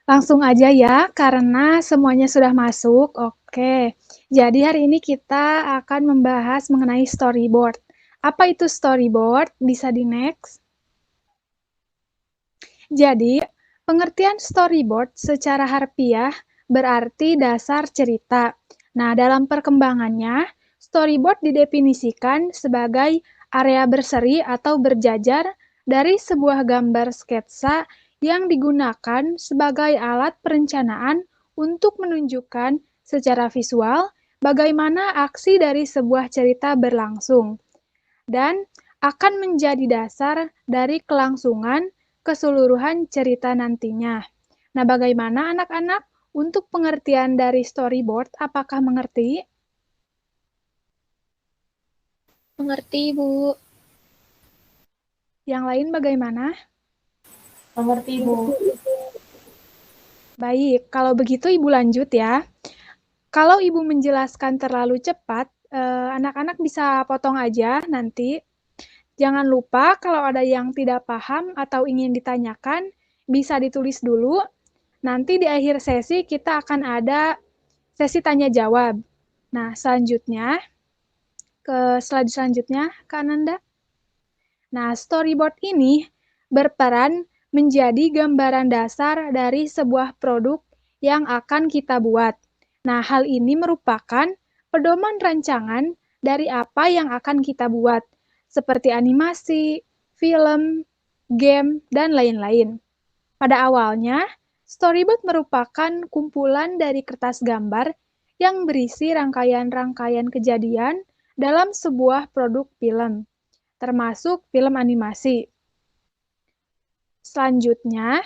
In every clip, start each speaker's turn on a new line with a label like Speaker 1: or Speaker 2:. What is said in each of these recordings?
Speaker 1: Langsung aja ya, karena semuanya sudah masuk. Oke, jadi hari ini kita akan membahas mengenai storyboard. Apa itu storyboard? Bisa di next. Jadi, pengertian storyboard secara harfiah berarti dasar cerita. Nah, dalam perkembangannya, storyboard didefinisikan sebagai area berseri atau berjajar dari sebuah gambar sketsa yang digunakan sebagai alat perencanaan untuk menunjukkan secara visual bagaimana aksi dari sebuah cerita berlangsung dan akan menjadi dasar dari kelangsungan keseluruhan cerita nantinya. Nah, bagaimana anak-anak untuk pengertian dari storyboard? Apakah mengerti?
Speaker 2: Mengerti, Bu.
Speaker 1: Yang lain bagaimana?
Speaker 3: Mengerti, Bu.
Speaker 1: Baik, kalau begitu Ibu lanjut ya. Kalau Ibu menjelaskan terlalu cepat, anak-anak bisa potong aja nanti. Jangan lupa kalau ada yang tidak paham atau ingin ditanyakan, bisa ditulis dulu. Nanti di akhir sesi kita akan ada sesi tanya jawab. Nah, selanjutnya ke slide selanjutnya, Kak Nanda. Nah, storyboard ini berperan menjadi gambaran dasar dari sebuah produk yang akan kita buat. Nah, hal ini merupakan pedoman rancangan dari apa yang akan kita buat, seperti animasi, film, game, dan lain-lain. Pada awalnya, storyboard merupakan kumpulan dari kertas gambar yang berisi rangkaian-rangkaian kejadian dalam sebuah produk film, termasuk film animasi. Selanjutnya,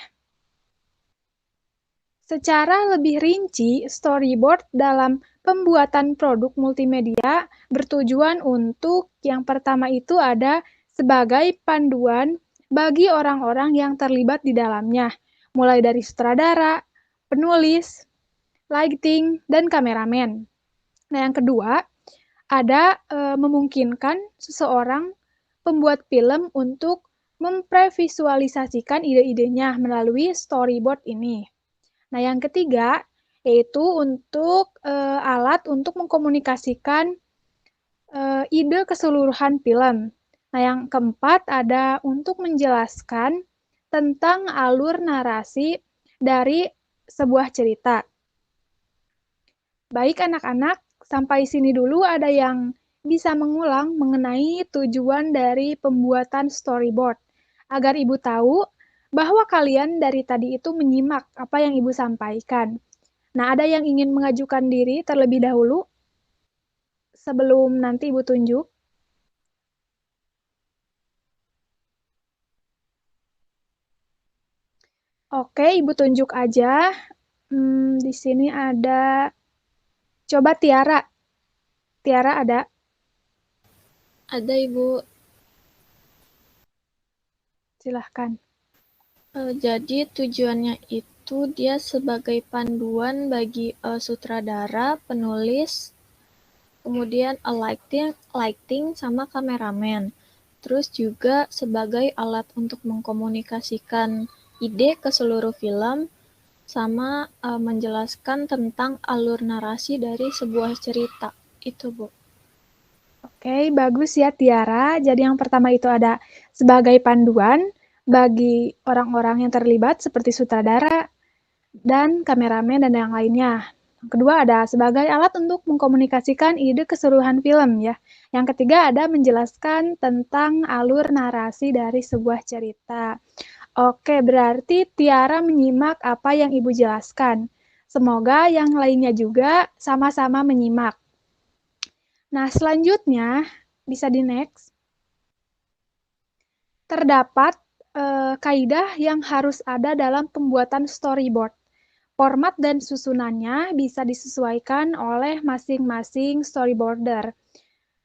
Speaker 1: secara lebih rinci, storyboard dalam pembuatan produk multimedia bertujuan untuk yang pertama itu ada sebagai panduan bagi orang-orang yang terlibat di dalamnya, mulai dari sutradara, penulis, lighting, dan kameramen. Nah, yang kedua, ada memungkinkan seseorang pembuat film untuk memprevisualisasikan ide-idenya melalui storyboard ini. Nah, yang ketiga yaitu untuk alat untuk mengkomunikasikan ide keseluruhan film. Nah, yang keempat ada untuk menjelaskan tentang alur narasi dari sebuah cerita. Baik anak-anak, sampai sini dulu ada yang bisa mengulang mengenai tujuan dari pembuatan storyboard, agar Ibu tahu bahwa kalian dari tadi itu menyimak apa yang Ibu sampaikan. Nah, ada yang ingin mengajukan diri terlebih dahulu sebelum nanti Ibu tunjuk? Oke, Ibu tunjuk aja. Di sini ada, coba Tiara. Tiara ada?
Speaker 2: Ada, Ibu.
Speaker 1: Silahkan.
Speaker 2: Jadi tujuannya itu dia sebagai panduan bagi sutradara, penulis, kemudian lighting sama kameramen. Terus juga sebagai alat untuk mengkomunikasikan ide ke seluruh film, sama menjelaskan tentang alur narasi dari sebuah cerita. Itu, Bu.
Speaker 1: Oke, bagus ya Tiara. Jadi yang pertama itu ada sebagai panduan bagi orang-orang yang terlibat seperti sutradara dan kameramen dan yang lainnya. Yang kedua ada sebagai alat untuk mengkomunikasikan ide keseluruhan film ya. Yang ketiga ada menjelaskan tentang alur narasi dari sebuah cerita. Oke, berarti Tiara menyimak apa yang Ibu jelaskan. Semoga yang lainnya juga sama-sama menyimak. Nah, selanjutnya bisa di next. Terdapat kaidah yang harus ada dalam pembuatan storyboard. Format dan susunannya bisa disesuaikan oleh masing-masing storyboarder.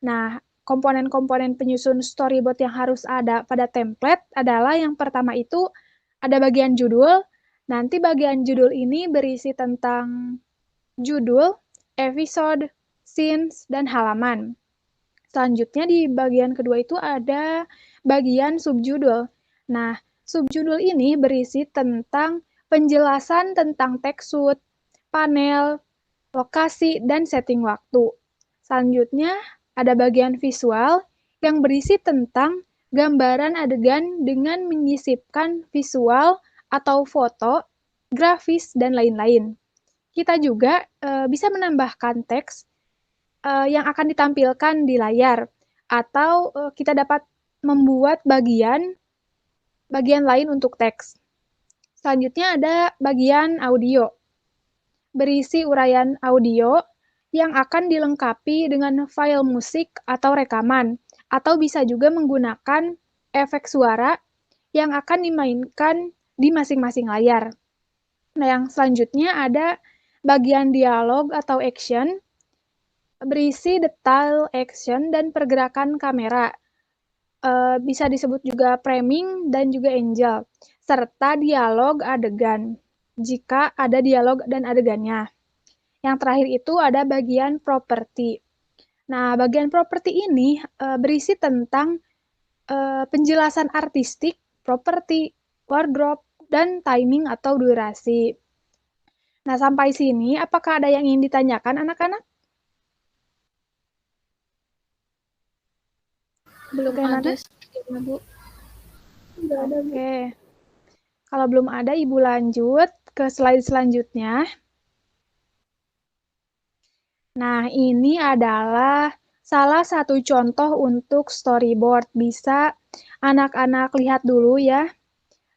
Speaker 1: Nah, komponen-komponen penyusun storyboard yang harus ada pada template adalah yang pertama itu ada bagian judul. Nanti bagian judul ini berisi tentang judul, episode, scenes, dan halaman. Selanjutnya di bagian kedua itu ada bagian subjudul. Nah, subjudul ini berisi tentang penjelasan tentang tekstur, panel, lokasi, dan setting waktu. Selanjutnya, ada bagian visual yang berisi tentang gambaran adegan dengan menyisipkan visual atau foto, grafis, dan lain-lain. Kita juga bisa menambahkan teks yang akan ditampilkan di layar, atau kita dapat membuat bagian lain untuk teks. Selanjutnya ada bagian audio, berisi uraian audio yang akan dilengkapi dengan file musik atau rekaman, atau bisa juga menggunakan efek suara yang akan dimainkan di masing-masing layar. Nah, yang selanjutnya ada bagian dialog atau action, berisi detail action dan pergerakan kamera. Bisa disebut juga framing dan juga angle, serta dialog adegan, jika ada dialog dan adegannya. Yang terakhir itu ada bagian properti. Nah, bagian properti ini berisi tentang penjelasan artistik, properti, wardrobe, dan timing atau durasi. Nah, sampai sini, apakah ada yang ingin ditanyakan, anak-anak?
Speaker 2: Belum
Speaker 1: Bagaimana?
Speaker 2: ada sepertinya, Bu.
Speaker 1: Oke. Kalau belum ada, Ibu lanjut ke slide selanjutnya. Nah, ini adalah salah satu contoh untuk storyboard. Bisa anak-anak lihat dulu ya.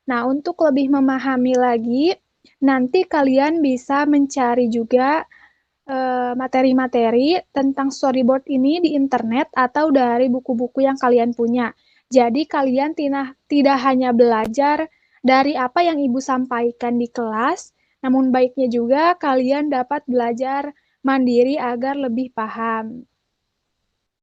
Speaker 1: Nah, untuk lebih memahami lagi, nanti kalian bisa mencari juga materi-materi tentang storyboard ini di internet atau dari buku-buku yang kalian punya. Jadi kalian tidak hanya belajar dari apa yang Ibu sampaikan di kelas, namun baiknya juga kalian dapat belajar mandiri agar lebih paham.